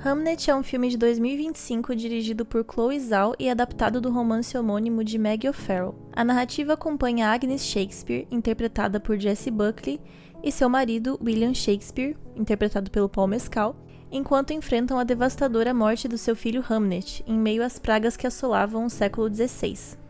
Hamnet é um filme de 2025 dirigido por Chloe Zhao e adaptado do romance homônimo de Maggie O'Farrell. A narrativa acompanha Agnes Shakespeare, interpretada por Jessie Buckley, e seu marido, William Shakespeare, interpretado pelo Paul Mescal, enquanto enfrentam a devastadora morte do seu filho Hamnet, em meio às pragas que assolavam o século XVI.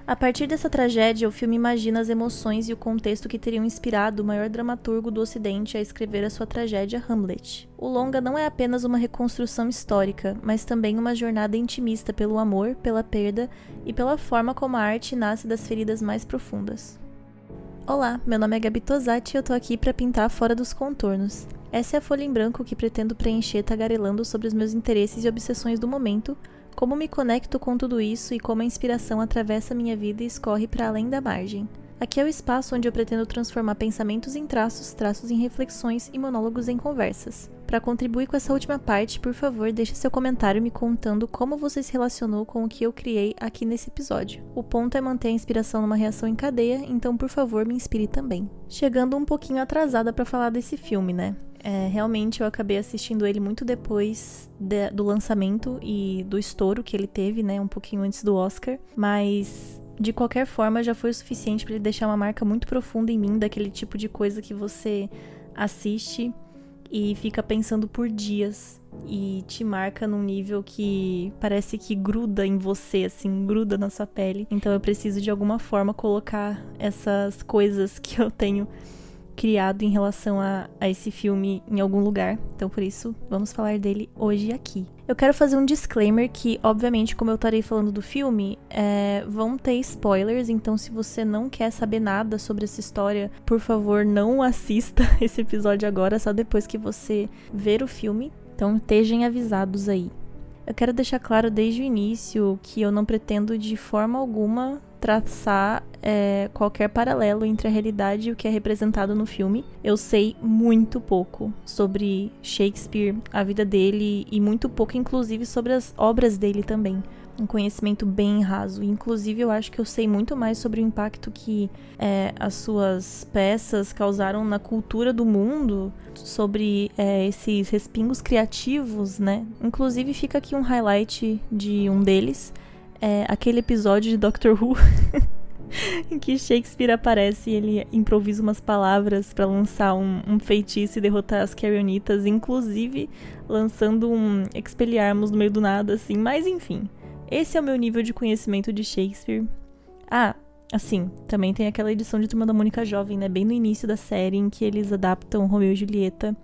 A partir dessa tragédia, o filme imagina as emoções e o contexto que teriam inspirado o maior dramaturgo do Ocidente a escrever a sua tragédia Hamlet. O longa não é apenas uma reconstrução histórica, mas também uma jornada intimista pelo amor, pela perda e pela forma como a arte nasce das feridas mais profundas. Olá, meu nome é Gabi Tosati e eu tô aqui para pintar fora dos contornos. Essa é a folha em branco que pretendo preencher tagarelando sobre os meus interesses e obsessões do momento, como me conecto com tudo isso e como a inspiração atravessa minha vida e escorre para além da margem. Aqui é o espaço onde eu pretendo transformar pensamentos em traços, traços em reflexões e monólogos em conversas. Para contribuir com essa última parte, por favor, deixe seu comentário me contando como você se relacionou com o que eu criei aqui nesse episódio. O ponto é manter a inspiração numa reação em cadeia, então por favor me inspire também. Chegando um pouquinho atrasada para falar desse filme, né? Realmente eu acabei assistindo ele muito depois do lançamento e do estouro que ele teve, né, um pouquinho antes do Oscar, mas de qualquer forma já foi o suficiente para ele deixar uma marca muito profunda em mim, daquele tipo de coisa que você assiste e fica pensando por dias e te marca num nível que parece que gruda em você, assim, gruda na sua pele. Então eu preciso de alguma forma colocar essas coisas que eu tenho criado em relação a esse filme em algum lugar, então por isso vamos falar dele hoje aqui. Eu quero fazer um disclaimer que, obviamente, como eu estarei falando do filme, vão ter spoilers, então se você não quer saber nada sobre essa história, por favor, não assista esse episódio agora, só depois que você ver o filme, então estejam avisados aí. Eu quero deixar claro desde o início que eu não pretendo de forma alguma traçar qualquer paralelo entre a realidade e o que é representado no filme. Eu sei muito pouco sobre Shakespeare, a vida dele, e muito pouco, inclusive, sobre as obras dele também. Um conhecimento bem raso. Inclusive, eu acho que eu sei muito mais sobre o impacto que as suas peças causaram na cultura do mundo, sobre esses respingos criativos, né? Inclusive, fica aqui um highlight de um deles. Aquele episódio de Doctor Who em que Shakespeare aparece e ele improvisa umas palavras pra lançar um feitiço e derrotar as Carrionitas, inclusive lançando um Expelliarmus no meio do nada, assim. Mas enfim, esse é o meu nível de conhecimento de Shakespeare. Assim, também tem aquela edição de Turma da Mônica Jovem, né, bem no início da série, em que eles adaptam Romeu e Julieta.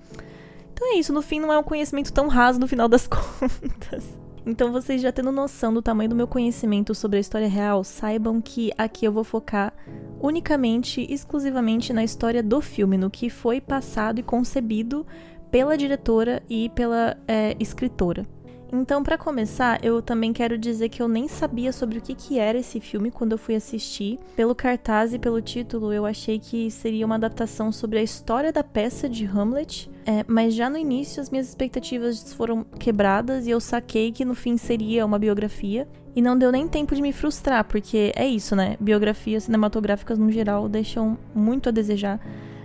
Então é isso, no fim não é um conhecimento tão raso no final das contas. Então, vocês já tendo noção do tamanho do meu conhecimento sobre a história real, saibam que aqui eu vou focar unicamente, exclusivamente na história do filme, no que foi passado e concebido pela diretora e pela escritora. Então, para começar, eu também quero dizer que eu nem sabia sobre o que era esse filme quando eu fui assistir. Pelo cartaz e pelo título, eu achei que seria uma adaptação sobre a história da peça de Hamlet, mas já no início as minhas expectativas foram quebradas e eu saquei que no fim seria uma biografia. E não deu nem tempo de me frustrar, porque é isso, né? Biografias cinematográficas no geral deixam muito a desejar.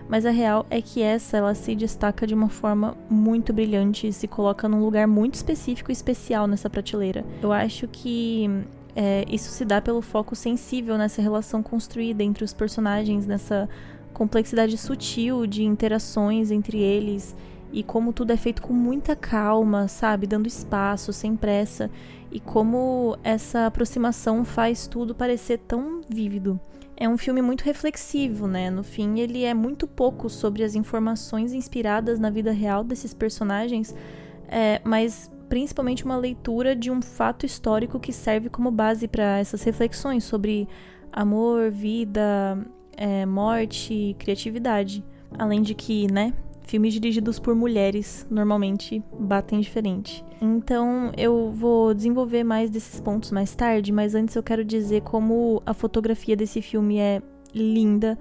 Mas a real é que ela se destaca de uma forma muito brilhante e se coloca num lugar muito específico e especial nessa prateleira. Eu acho que isso se dá pelo foco sensível nessa relação construída entre os personagens, nessa complexidade sutil de interações entre eles e como tudo é feito com muita calma, sabe? Dando espaço, sem pressa, e como essa aproximação faz tudo parecer tão vívido. É um filme muito reflexivo, né? No fim, ele é muito pouco sobre as informações inspiradas na vida real desses personagens, mas principalmente uma leitura de um fato histórico que serve como base para essas reflexões sobre amor, vida, morte e criatividade. Além de que, né, filmes dirigidos por mulheres normalmente batem diferente. Então eu vou desenvolver mais desses pontos mais tarde, mas antes eu quero dizer como a fotografia desse filme é linda,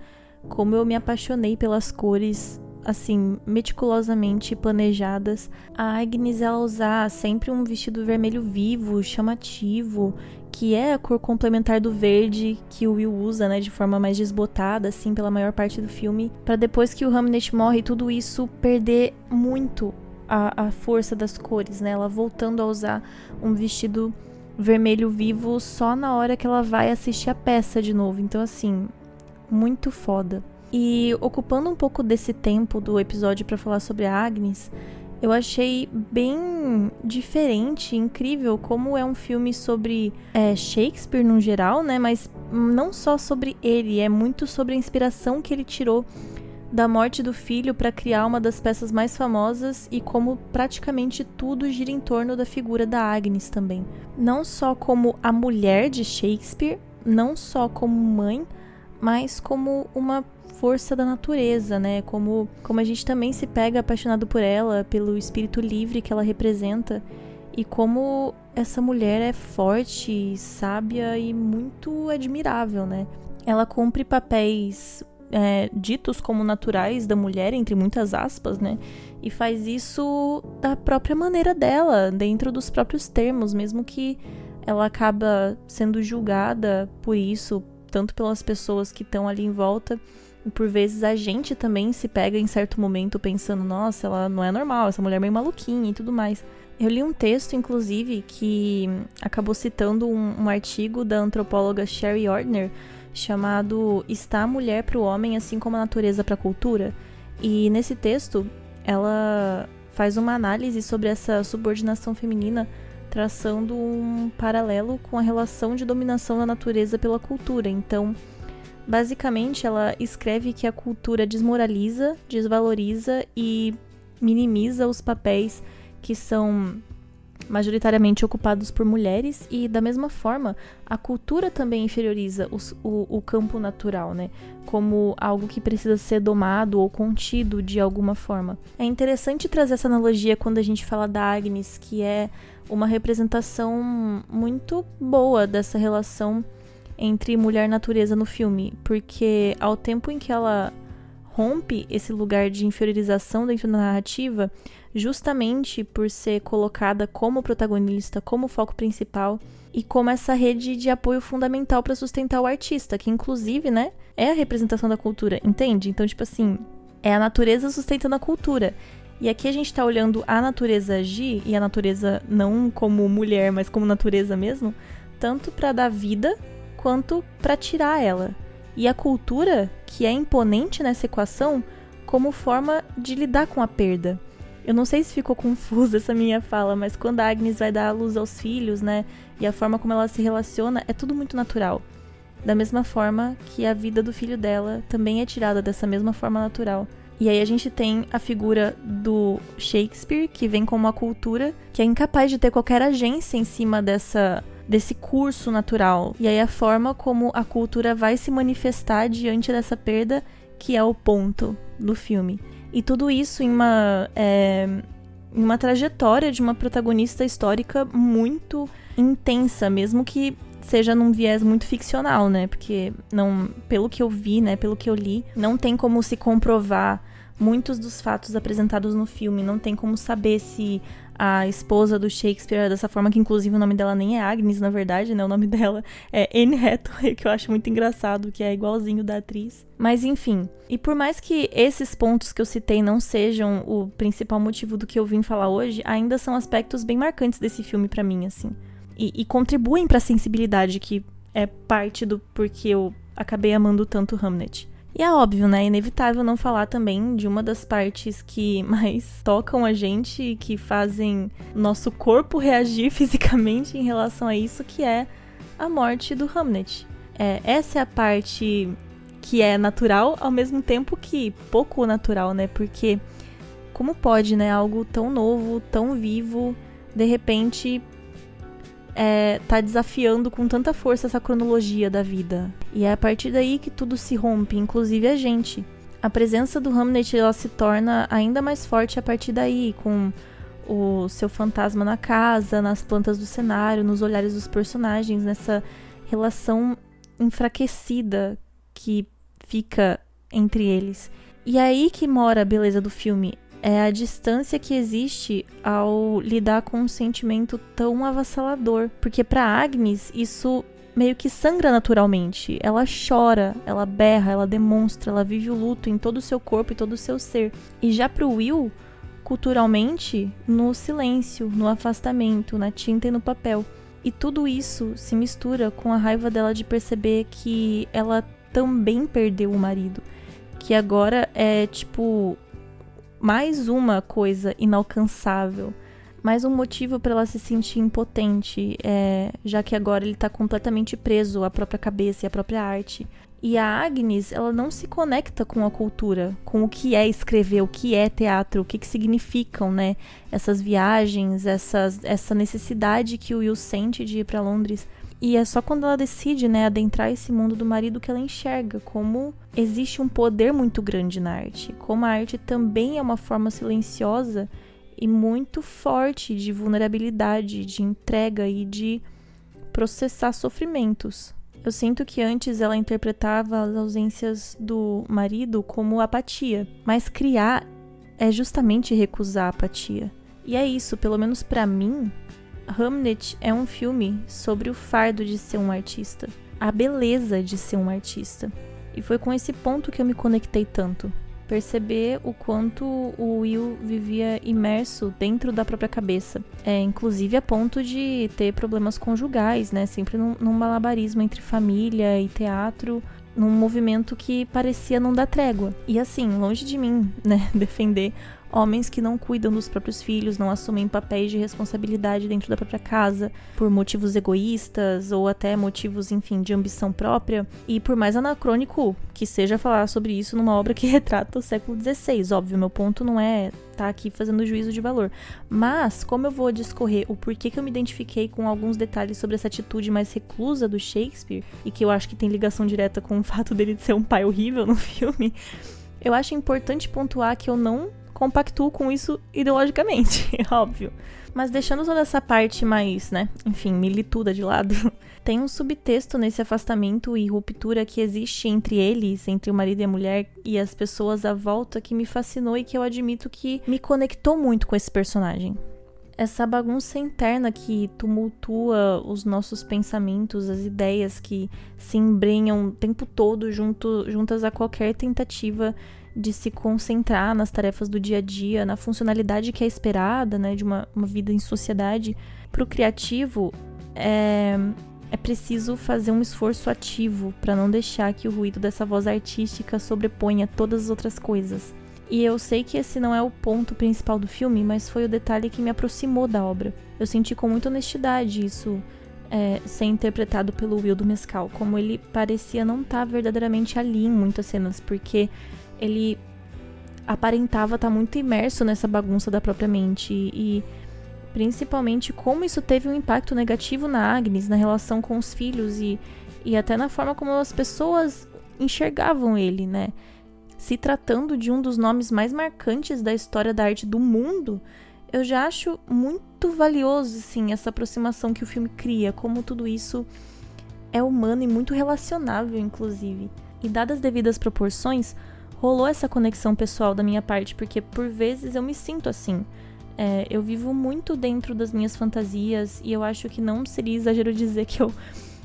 como eu me apaixonei pelas cores, assim, meticulosamente planejadas. A Agnes, ela usa sempre um vestido vermelho vivo, chamativo, que é a cor complementar do verde que o Will usa, né, de forma mais desbotada, assim, pela maior parte do filme, pra depois que o Hamnet morre, tudo isso perder muito a força das cores, né? Ela voltando a usar um vestido vermelho vivo só na hora que ela vai assistir a peça de novo. Então, assim, muito foda. E ocupando um pouco desse tempo do episódio pra falar sobre a Agnes, eu achei bem diferente, incrível, como é um filme sobre Shakespeare no geral, né? Mas não só sobre ele, é muito sobre a inspiração que ele tirou da morte do filho para criar uma das peças mais famosas e como praticamente tudo gira em torno da figura da Agnes também. Não só como a mulher de Shakespeare, não só como mãe, mas como uma força da natureza, né? Como a gente também se pega apaixonado por ela, pelo espírito livre que ela representa, e como essa mulher é forte, sábia e muito admirável, né? Ela cumpre papéis ditos como naturais da mulher, entre muitas aspas, né? E faz isso da própria maneira dela, dentro dos próprios termos, mesmo que ela acaba sendo julgada por isso, tanto pelas pessoas que estão ali em volta, e por vezes a gente também se pega em certo momento pensando, nossa, ela não é normal, essa mulher é meio maluquinha e tudo mais. Eu li um texto, inclusive, que acabou citando um artigo da antropóloga Sherry Ordner, chamado Está a Mulher para o Homem, assim como a Natureza para a Cultura? E nesse texto, ela faz uma análise sobre essa subordinação feminina, traçando um paralelo com a relação de dominação da natureza pela cultura. Então, basicamente, ela escreve que a cultura desmoraliza, desvaloriza e minimiza os papéis que são majoritariamente ocupados por mulheres, e da mesma forma a cultura também inferioriza o campo natural, né, como algo que precisa ser domado ou contido de alguma forma. É interessante trazer essa analogia quando a gente fala da Agnes, que é uma representação muito boa dessa relação entre mulher e natureza no filme, porque ao tempo em que ela rompe esse lugar de inferiorização dentro da narrativa, justamente por ser colocada como protagonista, como foco principal, e como essa rede de apoio fundamental para sustentar o artista, que inclusive, né, é a representação da cultura, entende? Então, tipo assim, é a natureza sustentando a cultura. E aqui a gente tá olhando a natureza agir, e a natureza não como mulher, mas como natureza mesmo, tanto para dar vida, quanto para tirar ela. E a cultura, que é imponente nessa equação, como forma de lidar com a perda. Eu não sei se ficou confusa essa minha fala, mas quando a Agnes vai dar à luz aos filhos, né, e a forma como ela se relaciona, é tudo muito natural. Da mesma forma que a vida do filho dela também é tirada dessa mesma forma natural. E aí a gente tem a figura do Shakespeare, que vem como uma cultura que é incapaz de ter qualquer agência em cima desse curso natural. E aí a forma como a cultura vai se manifestar diante dessa perda, que é o ponto do filme. E tudo isso em uma trajetória de uma protagonista histórica muito intensa, mesmo que seja num viés muito ficcional, né? Porque não, pelo que eu vi, né, pelo que eu li, não tem como se comprovar muitos dos fatos apresentados no filme, não tem como saber se a esposa do Shakespeare é dessa forma, que inclusive o nome dela nem é Agnes, na verdade, né? O nome dela é Anne Hathaway, que eu acho muito engraçado, que é igualzinho da atriz. Mas enfim, e por mais que esses pontos que eu citei não sejam o principal motivo do que eu vim falar hoje, ainda são aspectos bem marcantes desse filme pra mim, assim. E contribuem pra sensibilidade, que é parte do porquê eu acabei amando tanto Hamnet. E é óbvio, né? É inevitável não falar também de uma das partes que mais tocam a gente e que fazem nosso corpo reagir fisicamente em relação a isso, que é a morte do Hamnet. Essa é a parte que é natural, ao mesmo tempo que pouco natural, né? Porque como pode, né? Algo tão novo, tão vivo, de repente tá desafiando com tanta força essa cronologia da vida. E é a partir daí que tudo se rompe, inclusive a gente. A presença do Hamnet, ela se torna ainda mais forte a partir daí, com o seu fantasma na casa, nas plantas do cenário, nos olhares dos personagens, nessa relação enfraquecida que fica entre eles. E é aí que mora a beleza do filme. É a distância que existe ao lidar com um sentimento tão avassalador. Porque pra Agnes, isso meio que sangra naturalmente. Ela chora, ela berra, ela demonstra, ela vive o luto em todo o seu corpo e todo o seu ser. E já pro Will, culturalmente no silêncio, no afastamento, na tinta e no papel. E tudo isso se mistura com a raiva dela de perceber que ela também perdeu o marido. Que agora é, tipo, mais uma coisa inalcançável. Mais um motivo para ela se sentir impotente, já que agora ele tá completamente preso à própria cabeça e à própria arte. E a Agnes, ela não se conecta com a cultura, com o que é escrever, o que é teatro, o que significam, né, essas viagens, essa necessidade que o Will sente de ir para Londres. E é só quando ela decide, né, adentrar esse mundo do marido que ela enxerga como existe um poder muito grande na arte, como a arte também é uma forma silenciosa e muito forte de vulnerabilidade, de entrega e de processar sofrimentos. Eu sinto que antes ela interpretava as ausências do marido como apatia, mas criar é justamente recusar a apatia. E é isso, pelo menos pra mim, Hamnet é um filme sobre o fardo de ser um artista, a beleza de ser um artista. E foi com esse ponto que eu me conectei tanto. Perceber o quanto o Will vivia imerso dentro da própria cabeça. Inclusive a ponto de ter problemas conjugais, né? Sempre num malabarismo entre família e teatro, num movimento que parecia não dar trégua. E assim, longe de mim, né, defender homens que não cuidam dos próprios filhos, não assumem papéis de responsabilidade dentro da própria casa, por motivos egoístas ou até motivos, enfim, de ambição própria. E por mais anacrônico que seja falar sobre isso numa obra que retrata o século XVI. Óbvio, meu ponto não é estar aqui fazendo juízo de valor. Mas, como eu vou discorrer o porquê que eu me identifiquei com alguns detalhes sobre essa atitude mais reclusa do Shakespeare, e que eu acho que tem ligação direta com o fato dele de ser um pai horrível no filme, eu acho importante pontuar que eu não compactuo com isso ideologicamente, óbvio. Mas deixando toda essa parte mais, né, enfim, milituda de lado, tem um subtexto nesse afastamento e ruptura que existe entre eles, entre o marido e a mulher, e as pessoas à volta, que me fascinou e que eu admito que me conectou muito com esse personagem. Essa bagunça interna que tumultua os nossos pensamentos, as ideias que se embrenham o tempo todo juntas a qualquer tentativa de se concentrar nas tarefas do dia a dia, na funcionalidade que é esperada, né, de uma vida em sociedade. Para o criativo, é preciso fazer um esforço ativo para não deixar que o ruído dessa voz artística sobreponha todas as outras coisas. E eu sei que esse não é o ponto principal do filme, mas foi o detalhe que me aproximou da obra. Eu senti com muita honestidade isso ser interpretado pelo Will do Mescal, como ele parecia não estar verdadeiramente ali em muitas cenas, porque ele aparentava estar muito imerso nessa bagunça da própria mente e principalmente como isso teve um impacto negativo na Agnes, na relação com os filhos e até na forma como as pessoas enxergavam ele, né? Se tratando de um dos nomes mais marcantes da história da arte do mundo, eu já acho muito valioso, assim, essa aproximação que o filme cria, como tudo isso é humano e muito relacionável, inclusive. E dadas as devidas proporções, rolou essa conexão pessoal da minha parte, porque por vezes eu me sinto assim. Eu vivo muito dentro das minhas fantasias e eu acho que não seria exagero dizer que eu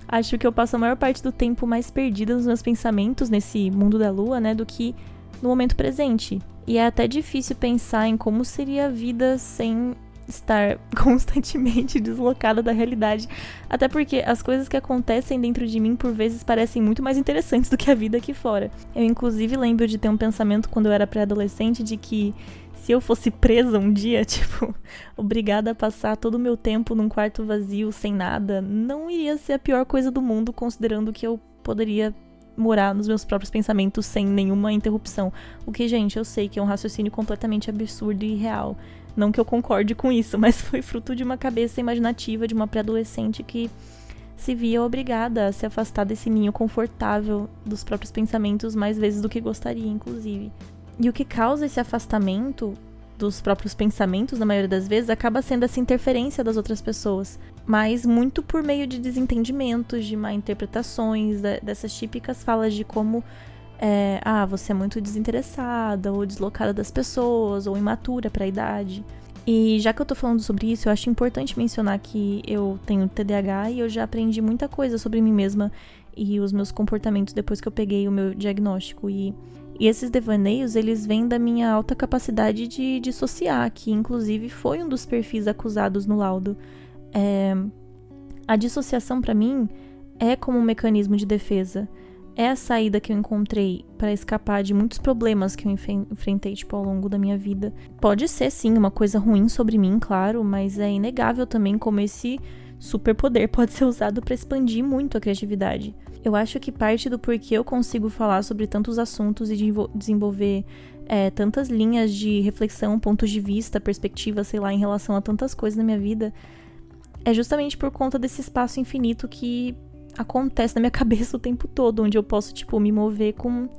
acho que eu passo a maior parte do tempo mais perdida nos meus pensamentos nesse mundo da lua, né, do que no momento presente. E é até difícil pensar em como seria a vida sem estar constantemente deslocada da realidade. Até porque as coisas que acontecem dentro de mim, por vezes, parecem muito mais interessantes do que a vida aqui fora. Eu, inclusive, lembro de ter um pensamento quando eu era pré-adolescente de que se eu fosse presa um dia, tipo, obrigada a passar todo o meu tempo num quarto vazio, sem nada, não iria ser a pior coisa do mundo, considerando que eu poderia morar nos meus próprios pensamentos sem nenhuma interrupção. O que, gente, eu sei que é um raciocínio completamente absurdo e irreal. Não que eu concorde com isso, mas foi fruto de uma cabeça imaginativa de uma pré-adolescente que se via obrigada a se afastar desse ninho confortável dos próprios pensamentos mais vezes do que gostaria, inclusive. E o que causa esse afastamento dos próprios pensamentos, na maioria das vezes, acaba sendo essa interferência das outras pessoas. Mas muito por meio de desentendimentos, de má interpretações, dessas típicas falas de como você é muito desinteressada, ou deslocada das pessoas, ou imatura para a idade. E já que eu tô falando sobre isso, eu acho importante mencionar que eu tenho TDAH e eu já aprendi muita coisa sobre mim mesma e os meus comportamentos depois que eu peguei o meu diagnóstico. E E esses devaneios, eles vêm da minha alta capacidade de dissociar, que inclusive foi um dos perfis acusados no laudo. A dissociação, pra mim, é como um mecanismo de defesa. É a saída que eu encontrei para escapar de muitos problemas que eu enfrentei, ao longo da minha vida. Pode ser, sim, uma coisa ruim sobre mim, claro, mas é inegável também como esse superpoder pode ser usado para expandir muito a criatividade. Eu acho que parte do porquê eu consigo falar sobre tantos assuntos e desenvolver tantas linhas de reflexão, pontos de vista, perspectiva, sei lá, em relação a tantas coisas na minha vida, é justamente por conta desse espaço infinito que acontece na minha cabeça o tempo todo, onde eu posso, me mover com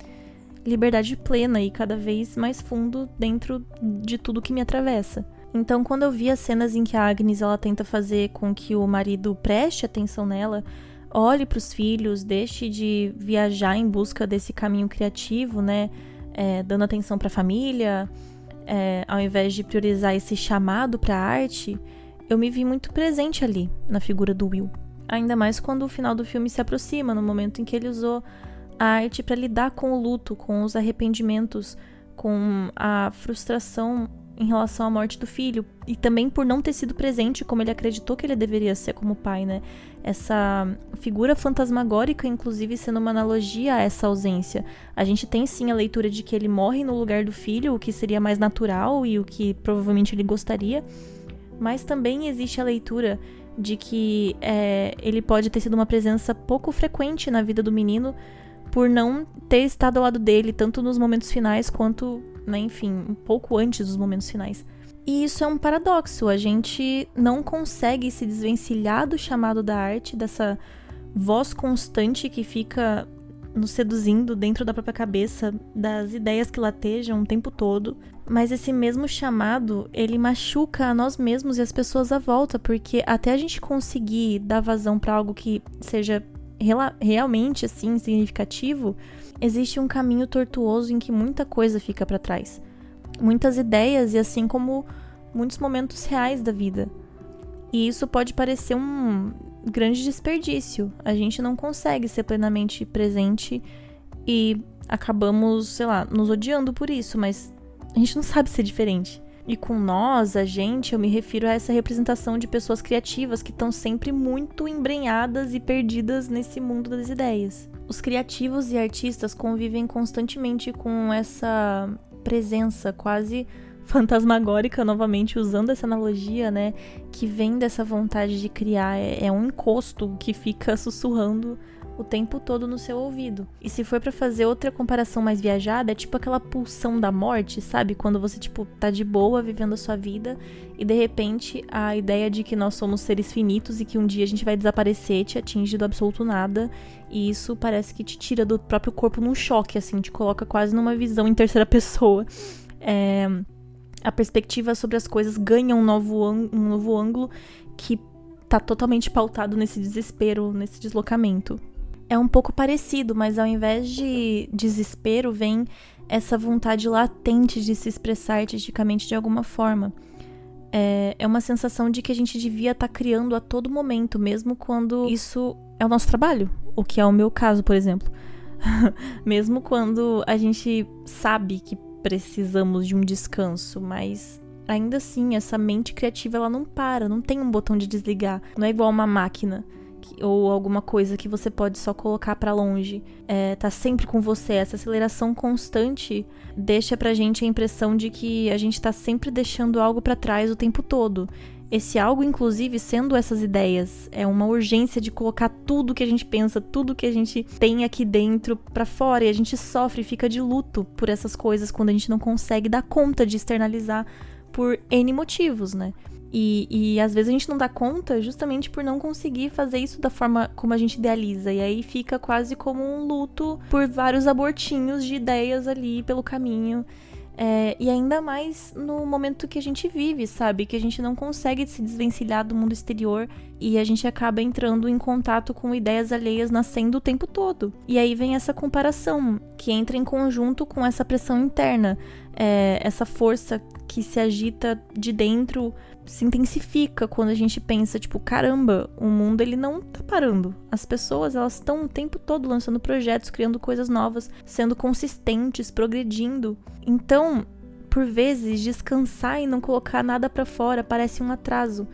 liberdade plena e cada vez mais fundo dentro de tudo que me atravessa. Então, quando eu vi as cenas em que a Agnes, ela tenta fazer com que o marido preste atenção nela, olhe para os filhos, deixe de viajar em busca desse caminho criativo, né, dando atenção para a família, ao invés de priorizar esse chamado para a arte, eu me vi muito presente ali, na figura do Will. Ainda mais quando o final do filme se aproxima, no momento em que ele usou a arte para lidar com o luto, com os arrependimentos, com a frustração em relação à morte do filho. E também por não ter sido presente como ele acreditou que ele deveria ser como pai, né? Essa figura fantasmagórica, inclusive, sendo uma analogia a essa ausência. A gente tem sim a leitura de que ele morre no lugar do filho, o que seria mais natural e o que provavelmente ele gostaria. Mas também existe a leitura de que ele pode ter sido uma presença pouco frequente na vida do menino por não ter estado ao lado dele, tanto nos momentos finais quanto, né, enfim, um pouco antes dos momentos finais. E isso é um paradoxo, a gente não consegue se desvencilhar do chamado da arte, dessa voz constante que fica nos seduzindo dentro da própria cabeça, das ideias que latejam o tempo todo. Mas esse mesmo chamado, ele machuca a nós mesmos e as pessoas à volta, porque até a gente conseguir dar vazão para algo que seja realmente, assim, significativo, existe um caminho tortuoso em que muita coisa fica para trás. Muitas ideias e assim como muitos momentos reais da vida. E isso pode parecer um grande desperdício. A gente não consegue ser plenamente presente e acabamos, sei lá, nos odiando por isso, mas a gente não sabe ser diferente. E com nós, a gente, eu me refiro a essa representação de pessoas criativas que estão sempre muito embrenhadas e perdidas nesse mundo das ideias. Os criativos e artistas convivem constantemente com essa presença quase fantasmagórica, novamente usando essa analogia, né, que vem dessa vontade de criar, é um encosto que fica sussurrando o tempo todo no seu ouvido. E se for pra fazer outra comparação mais viajada, é tipo aquela pulsão da morte, sabe? Quando você, tá de boa vivendo a sua vida e de repente a ideia de que nós somos seres finitos e que um dia a gente vai desaparecer te atinge do absoluto nada, e isso parece que te tira do próprio corpo num choque, assim, te coloca quase numa visão em terceira pessoa. A perspectiva sobre as coisas ganha um novo ângulo que tá totalmente pautado nesse desespero, nesse deslocamento. É um pouco parecido, mas ao invés de desespero, vem essa vontade latente de se expressar artisticamente de alguma forma. É uma sensação de que a gente devia estar criando a todo momento, mesmo quando isso é o nosso trabalho, o que é o meu caso, por exemplo. Mesmo quando a gente sabe que precisamos de um descanso, mas ainda assim, essa mente criativa, ela não para, não tem um botão de desligar. Não é igual uma máquina ou alguma coisa que você pode só colocar pra longe. Tá sempre com você. Essa aceleração constante deixa pra gente a impressão de que a gente tá sempre deixando algo pra trás o tempo todo. Esse algo, inclusive, sendo essas ideias, é uma urgência de colocar tudo que a gente pensa, tudo que a gente tem aqui dentro pra fora, e a gente sofre e fica de luto por essas coisas quando a gente não consegue dar conta de externalizar por N motivos, né? E às vezes a gente não dá conta justamente por não conseguir fazer isso da forma como a gente idealiza. E aí fica quase como um luto por vários abortinhos de ideias ali pelo caminho. E ainda mais no momento que a gente vive, sabe? Que a gente não consegue se desvencilhar do mundo exterior e a gente acaba entrando em contato com ideias alheias nascendo o tempo todo. E aí vem essa comparação, que entra em conjunto com essa pressão interna, essa força que se agita de dentro se intensifica quando a gente pensa, tipo, caramba, o mundo ele não tá parando. As pessoas, elas estão o tempo todo lançando projetos, criando coisas novas, sendo consistentes, progredindo. Então, por vezes, descansar e não colocar nada pra fora parece um atraso.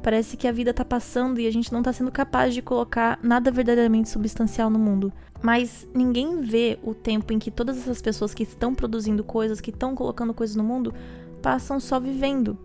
Parece que a vida tá passando e a gente não tá sendo capaz de colocar nada verdadeiramente substancial no mundo. Mas ninguém vê o tempo em que todas essas pessoas que estão produzindo coisas, que estão colocando coisas no mundo, passam só vivendo.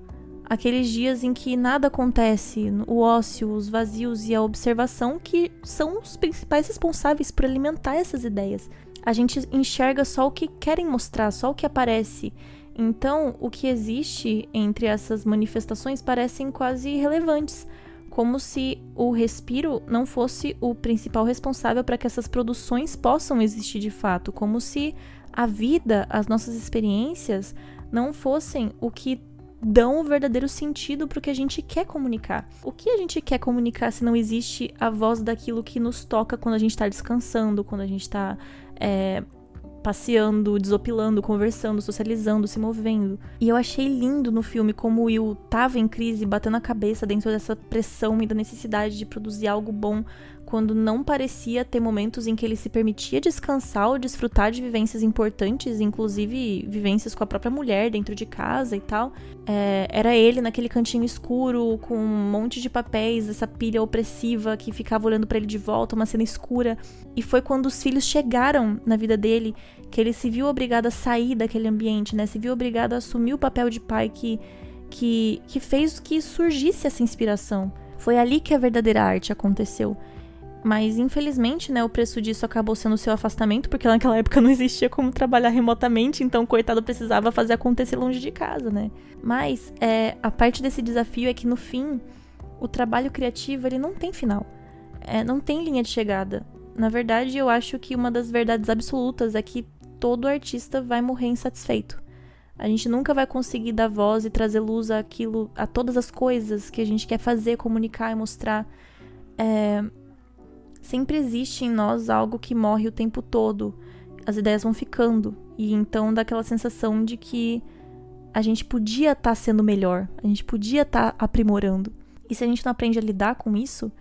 Aqueles dias em que nada acontece, o ócio, os vazios e a observação que são os principais responsáveis por alimentar essas ideias. A gente enxerga só o que querem mostrar, só o que aparece. Então, o que existe entre essas manifestações parecem quase irrelevantes, como se o respiro não fosse o principal responsável para que essas produções possam existir de fato, como se a vida, as nossas experiências, não fossem o que dão o verdadeiro sentido para o que a gente quer comunicar. O que a gente quer comunicar se não existe a voz daquilo que nos toca quando a gente está descansando, quando a gente está passeando, desopilando, conversando, socializando, se movendo. E eu achei lindo no filme como o Will tava em crise, batendo a cabeça dentro dessa pressão e da necessidade de produzir algo bom, quando não parecia ter momentos em que ele se permitia descansar ou desfrutar de vivências importantes, inclusive vivências com a própria mulher dentro de casa e tal. Era ele naquele cantinho escuro, com um monte de papéis, essa pilha opressiva que ficava olhando pra ele de volta, uma cena escura. E foi quando os filhos chegaram na vida dele que ele se viu obrigado a sair daquele ambiente, né? Se viu obrigado a assumir o papel de pai que fez que surgisse essa inspiração. Foi ali que a verdadeira arte aconteceu. Mas, infelizmente, né, o preço disso acabou sendo o seu afastamento, porque naquela época não existia como trabalhar remotamente, então o coitado precisava fazer acontecer longe de casa, né? Mas a parte desse desafio é que, no fim, o trabalho criativo, ele não tem final. Não tem linha de chegada. Na verdade, eu acho que uma das verdades absolutas é que todo artista vai morrer insatisfeito. A gente nunca vai conseguir dar voz e trazer luz àquilo, a todas as coisas que a gente quer fazer, comunicar e mostrar. Sempre existe em nós algo que morre o tempo todo. As ideias vão ficando. E então dá aquela sensação de que a gente podia estar sendo melhor. A gente podia estar aprimorando. E se a gente não aprende a lidar com isso,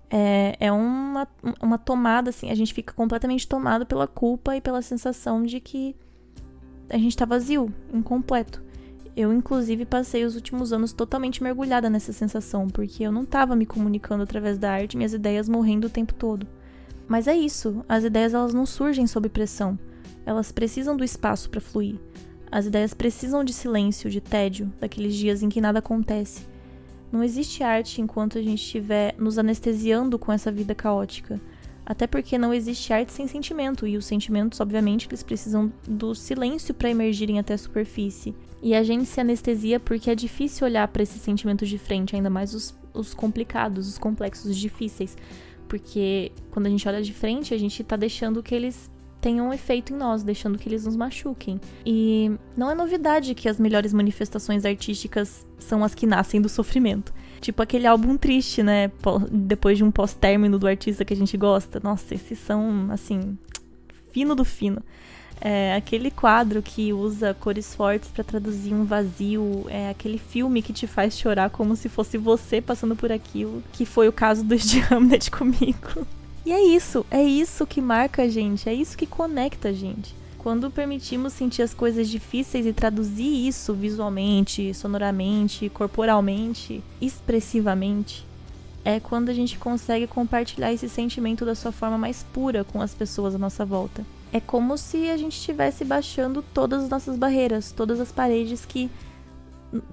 é uma tomada, assim. A gente fica completamente tomado pela culpa e pela sensação de que a gente tá vazio, incompleto. Eu, inclusive, passei os últimos anos totalmente mergulhada nessa sensação, porque eu não tava me comunicando através da arte, minhas ideias morrendo o tempo todo. Mas é isso, as ideias elas não surgem sob pressão. Elas precisam do espaço para fluir. As ideias precisam de silêncio, de tédio, daqueles dias em que nada acontece. Não existe arte enquanto a gente estiver nos anestesiando com essa vida caótica. Até porque não existe arte sem sentimento, e os sentimentos, obviamente, eles precisam do silêncio para emergirem até a superfície. E a gente se anestesia porque é difícil olhar para esses sentimentos de frente, ainda mais os complicados, os complexos, os difíceis. Porque quando a gente olha de frente, a gente tá deixando que eles tenham um efeito em nós, deixando que eles nos machuquem. E não é novidade que as melhores manifestações artísticas são as que nascem do sofrimento. Tipo aquele álbum triste, né? Depois de um pós-término do artista que a gente gosta. Nossa, esses são, assim, fino do fino. Aquele quadro que usa cores fortes pra traduzir um vazio. Aquele filme que te faz chorar como se fosse você passando por aquilo. Que foi o caso do Hamlet comigo. E é isso que marca a gente, é isso que conecta a gente. Quando permitimos sentir as coisas difíceis e traduzir isso visualmente, sonoramente, corporalmente, expressivamente, é quando a gente consegue compartilhar esse sentimento da sua forma mais pura com as pessoas à nossa volta. É como se a gente estivesse baixando todas as nossas barreiras, todas as paredes que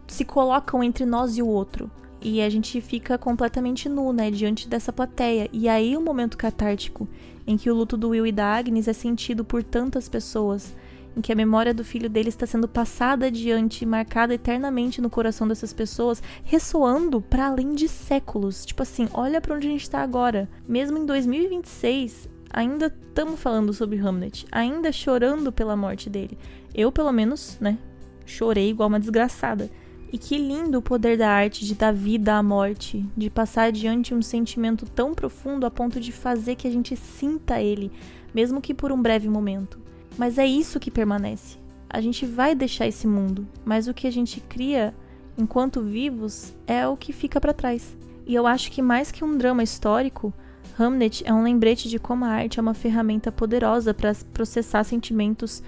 se colocam entre nós e o outro. E a gente fica completamente nu, né, diante dessa plateia. E aí o momento catártico, em que o luto do Will e da Agnes é sentido por tantas pessoas, em que a memória do filho dele está sendo passada adiante, marcada eternamente no coração dessas pessoas, ressoando para além de séculos. Tipo assim, olha para onde a gente está agora. Mesmo em 2026, ainda estamos falando sobre Hamlet, ainda chorando pela morte dele. Eu, pelo menos, né, chorei igual uma desgraçada. E que lindo o poder da arte de dar vida à morte, de passar adiante um sentimento tão profundo a ponto de fazer que a gente sinta ele, mesmo que por um breve momento. Mas é isso que permanece. A gente vai deixar esse mundo, mas o que a gente cria enquanto vivos, é o que fica para trás. E eu acho que mais que um drama histórico, Hamnet é um lembrete de como a arte é uma ferramenta poderosa para processar sentimentos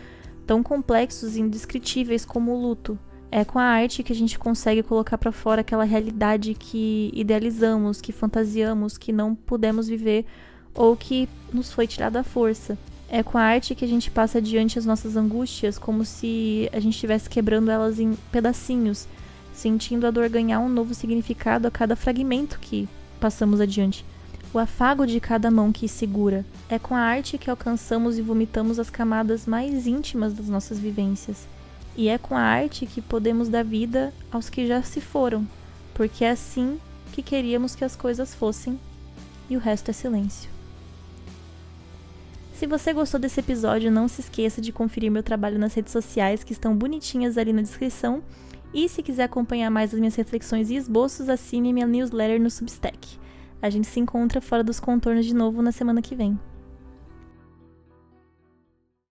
tão complexos e indescritíveis como o luto. É com a arte que a gente consegue colocar para fora aquela realidade que idealizamos, que fantasiamos, que não pudemos viver ou que nos foi tirada à força. É com a arte que a gente passa adiante as nossas angústias, como se a gente estivesse quebrando elas em pedacinhos, sentindo a dor ganhar um novo significado a cada fragmento que passamos adiante. O afago de cada mão que segura. É com a arte que alcançamos e vomitamos as camadas mais íntimas das nossas vivências. E é com a arte que podemos dar vida aos que já se foram, porque é assim que queríamos que as coisas fossem, e o resto é silêncio. Se você gostou desse episódio, não se esqueça de conferir meu trabalho nas redes sociais, que estão bonitinhas ali na descrição, e se quiser acompanhar mais as minhas reflexões e esboços, assine minha newsletter no Substack. A gente se encontra fora dos contornos de novo na semana que vem.